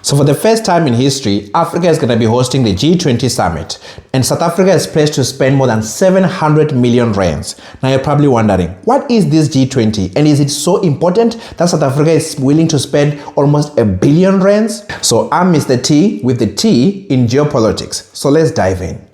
So for the first time in history, Africa is going to be hosting the G20 summit, and South Africa is pledged to spend more than 700 million rands. Now you're probably wondering, what is this G20, and is it so important that South Africa is willing to spend almost $1 billion rands? So I'm Mr. T with the T in geopolitics. So let's dive in.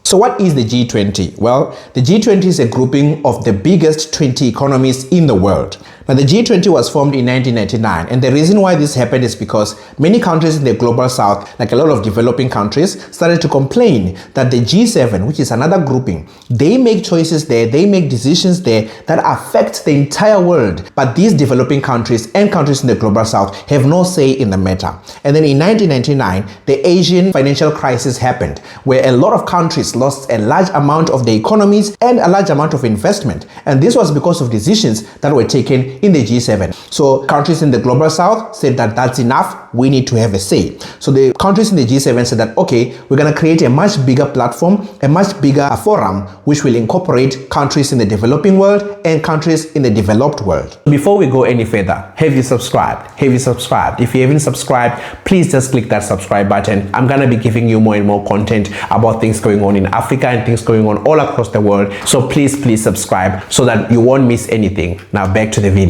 So what is the G20? Well, the G20 is a grouping of the biggest 20 economies in the world. Now, the G20 was formed in 1999, and the reason why this happened is because many countries in the global south, like a lot of developing countries, started to complain that the G7, which is another grouping, they make choices there, they make decisions there that affect the entire world. But these developing countries and countries in the global south have no say in the matter. And then in 1999, the Asian financial crisis happened, where a lot of countries lost a large amount of their economies and a large amount of investment. And this was because of decisions that were taken in the G7. So countries in the global south said that that's enough, we need to have a say. So the countries in the G7 said that, okay, we're going to create a much bigger platform, a much bigger forum, which will incorporate countries in the developing world and countries in the developed world. Before we go any further, have you subscribed? Have you subscribed? If you haven't subscribed, please just click that subscribe button. I'm going to be giving you more and more content about things going on in Africa and things going on all across the world. So please subscribe so that you won't miss anything. Now back to the video.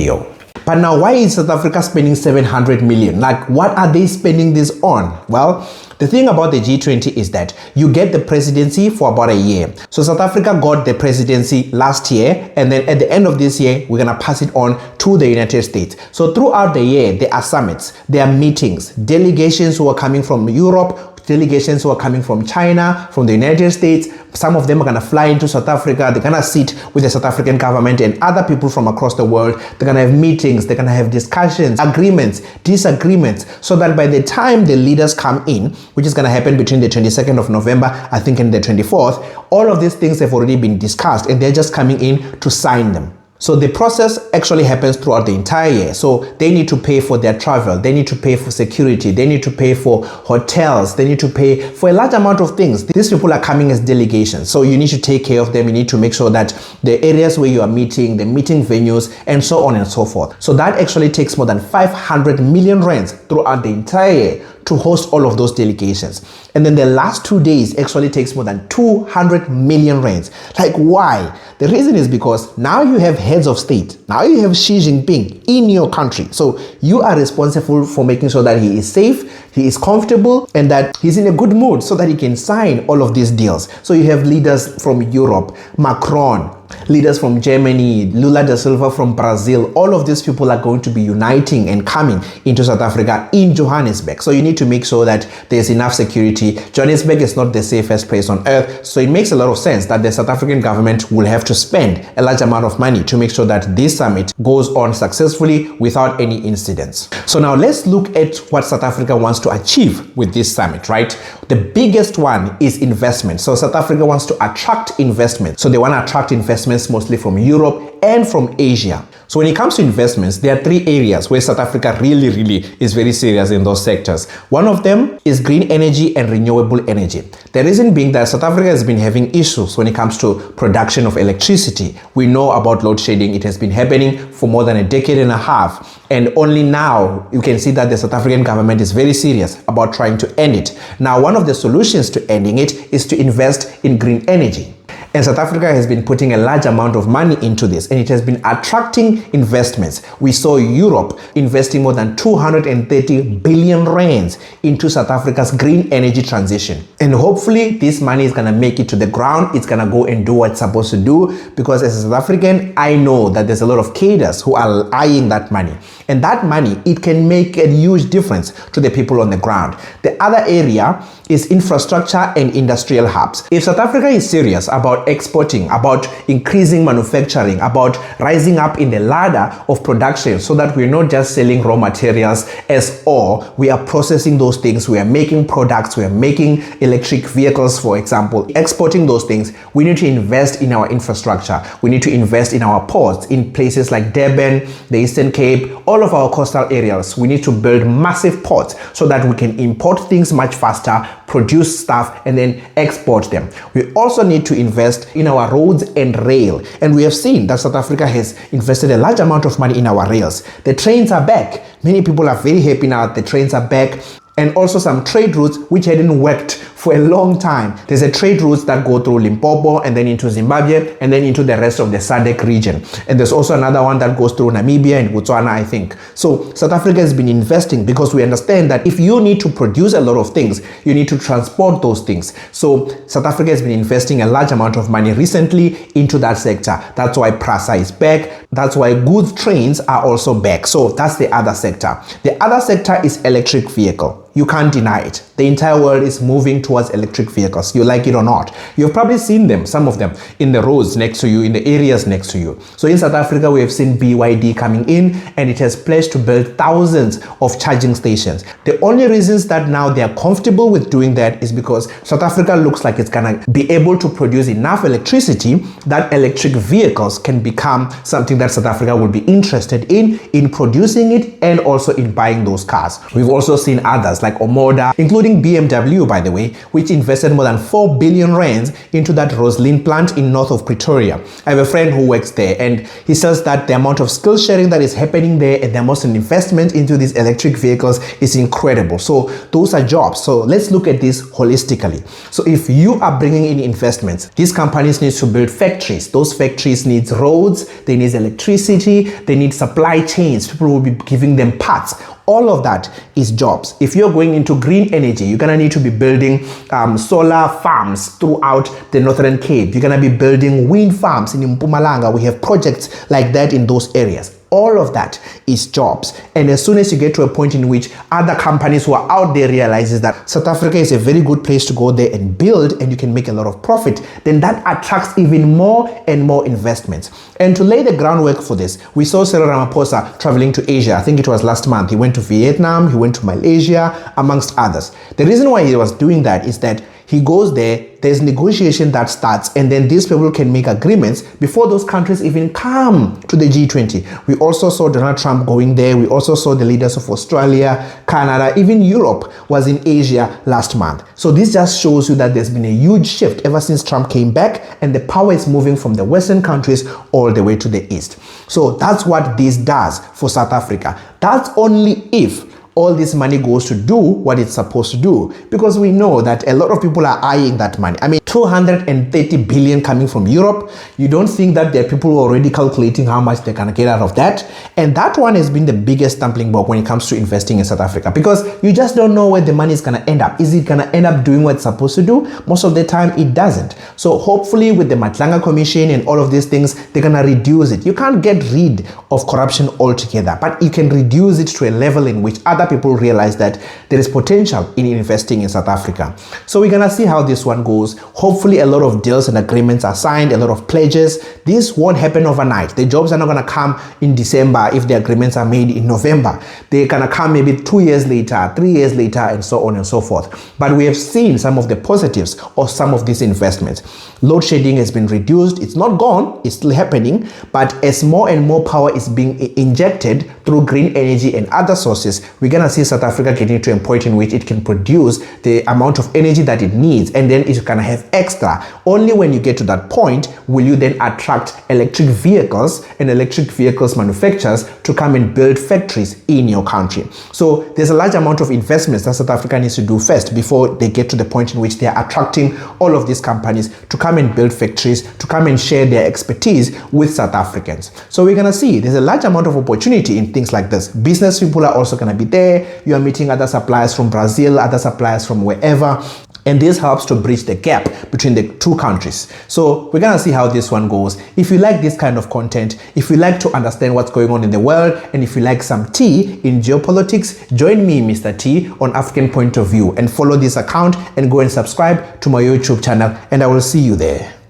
But now, why is South Africa spending 700 million? Like, what are they spending this on? Well, the thing about the G20 is that you get the presidency for about a year. So South Africa got the presidency last year, and then at the end of this year, we're going to pass it on to the United States. So throughout the year, there are summits, there are meetings, delegations who are coming from Europe, delegations who are coming from China, from the United States. Some of them are going to fly into South Africa. They're going to sit with the South African government and other people from across the world. They're going to have meetings. They're going to have discussions, agreements, disagreements, so that by the time the leaders come in, which is going to happen between the 22nd of November, I think, and the 24th, all of these things have already been discussed and they're just coming in to sign them. So the process actually happens throughout the entire year. So they need to pay for their travel, they need to pay for security, they need to pay for hotels, they need to pay for a large amount of things. These people are coming as delegations. So you need to take care of them. You need to make sure that the areas where you are meeting, the meeting venues, and so on and so forth. So that actually takes more than 500 million rands throughout the entire year to host all of those delegations. And then the last 2 days actually takes more than 200 million rands. Like, why? The reason is because now you have heads of state. Now you have Xi Jinping in your country. So you are responsible for making sure that he is safe, he is comfortable, and that he's in a good mood so that he can sign all of these deals. So you have leaders from Europe, Macron, leaders from Germany, Lula da Silva from Brazil. All of these people are going to be uniting and coming into South Africa in Johannesburg. So you need to make sure that there's enough security. Johannesburg is not the safest place on earth. So it makes a lot of sense that the South African government will have to spend a large amount of money to make sure that this summit goes on successfully without any incidents. So now let's look at what South Africa wants to achieve with this summit, right? The biggest one is investment. So South Africa wants to attract investment. So they want to attract investments mostly from Europe and from Asia. So when it comes to investments, there are 3 areas where South Africa really is very serious in those sectors. One of them is green energy and renewable energy. The reason being that South Africa has been having issues when it comes to production of electricity. We know about load shedding. It has been happening for more than a decade and a half. And only now you can see that the South African government is very serious about trying to end it. Now, one of the solutions to ending it is to invest in green energy. And South Africa has been putting a large amount of money into this, and it has been attracting investments. We saw Europe investing more than 230 billion rands into South Africa's green energy transition. And hopefully this money is going to make it to the ground. It's going to go and do what it's supposed to do, because as a South African, I know that there's a lot of cadres who are eyeing that money. And that money, it can make a huge difference to the people on the ground. The other area is infrastructure and industrial hubs. If South Africa is serious about exporting, about increasing manufacturing, about rising up in the ladder of production, so that we're not just selling raw materials as ore, we are processing those things, we are making products, we are making electric vehicles, for example, exporting those things, we need to invest in our infrastructure. We need to invest in our ports, in places like Durban, the Eastern Cape, all of our coastal areas. We need to build massive ports so that we can import things much faster, produce stuff, and then export them. We also need to invest invest in our roads and rail. And we have seen that South Africa has invested a large amount of money in our rails. The trains are back. Many people are very happy now that the trains are back. And also some trade routes which hadn't worked for a long time. There's a trade routes that go through Limpopo and then into Zimbabwe and then into the rest of the SADC region. And there's also another one that goes through Namibia and Botswana, I think. So South Africa has been investing because we understand that if you need to produce a lot of things, you need to transport those things. So South Africa has been investing a large amount of money recently into that sector. That's why PRASA is back. That's why goods trains are also back. So that's the other sector. The other sector is electric vehicle. You can't deny it. The entire world is moving towards electric vehicles, you like it or not. You've probably seen them, some of them, in the roads next to you, in the areas next to you. So in South Africa, we have seen BYD coming in, and it has pledged to build thousands of charging stations. The only reasons that now they are comfortable with doing that is because South Africa looks like it's gonna be able to produce enough electricity that electric vehicles can become something that South Africa will be interested in producing it and also in buying those cars. We've also seen others like Omoda, including BMW, by the way, which invested more than 4 billion rands into that Roslyn plant in north of Pretoria. I have a friend who works there, and he says that the amount of skill sharing that is happening there and the amount of investment into these electric vehicles is incredible. So those are jobs. So let's look at this holistically. So if you are bringing in investments, these companies need to build factories. Those factories need roads, they need electricity, they need supply chains. People will be giving them parts. All of that is jobs. If you're going into green energy, you're gonna need to be building solar farms throughout the Northern Cape. You're gonna be building wind farms in Mpumalanga. We have projects like that in those areas. All of that is jobs. And as soon as you get to a point in which other companies who are out there realizes that South Africa is a very good place to go there and build, and you can make a lot of profit, then that attracts even more and more investments. And to lay the groundwork for this, we saw Cyril Ramaphosa traveling to Asia. I think it was last month. He went to Vietnam, he went to Malaysia, amongst others. The reason why he was doing that is that he goes there, there's negotiation that starts, and then these people can make agreements before those countries even come to the G20. We also saw Donald Trump going there. We also saw the leaders of Australia, Canada, even Europe was in Asia last month. So this just shows you that there's been a huge shift ever since Trump came back, and the power is moving from the Western countries all the way to the East. So that's what this does for South Africa. That's only if all this money goes to do what it's supposed to do, because we know that a lot of people are eyeing that money. I mean, 230 billion coming from Europe. You don't think that there are people who are already calculating how much they're gonna get out of that? And that one has been the biggest stumbling block when it comes to investing in South Africa, because you just don't know where the money is gonna end up. Is it gonna end up doing what it's supposed to do? Most of the time it doesn't. So hopefully with the Matlanga Commission and all of these things, they're gonna reduce it. You can't get rid of corruption altogether, but you can reduce it to a level in which other people realize that there is potential in investing in South Africa. So we're gonna see how this one goes. Hopefully a lot of deals and agreements are signed, a lot of pledges. This won't happen overnight. The jobs are not gonna come in December if the agreements are made in November. They're gonna come maybe 2 years later, 3 years later, and so on and so forth. But we have seen some of the positives of some of these investments. Load shedding has been reduced. It's not gone, it's still happening, but as more and more power is being injected through green energy and other sources, we're gonna see South Africa getting to a point in which it can produce the amount of energy that it needs, and then it's gonna have extra. Only when you get to that point will you then attract electric vehicles and electric vehicles manufacturers to come and build factories in your country. So there's a large amount of investments that South Africa needs to do first before they get to the point in which they are attracting all of these companies to come and build factories, to come and share their expertise with South Africans. So we're gonna see there's a large amount of opportunity in things like this. Business people are also gonna be there. You are meeting other suppliers from Brazil, other suppliers from wherever, and this helps to bridge the gap between the two countries. So we're gonna see how this one goes. If you like this kind of content, if you like to understand what's going on in the world, and if you like some tea in geopolitics, join me, Mr. T, on African Point of View, and follow this account and go and subscribe to my YouTube channel, and I will see you there.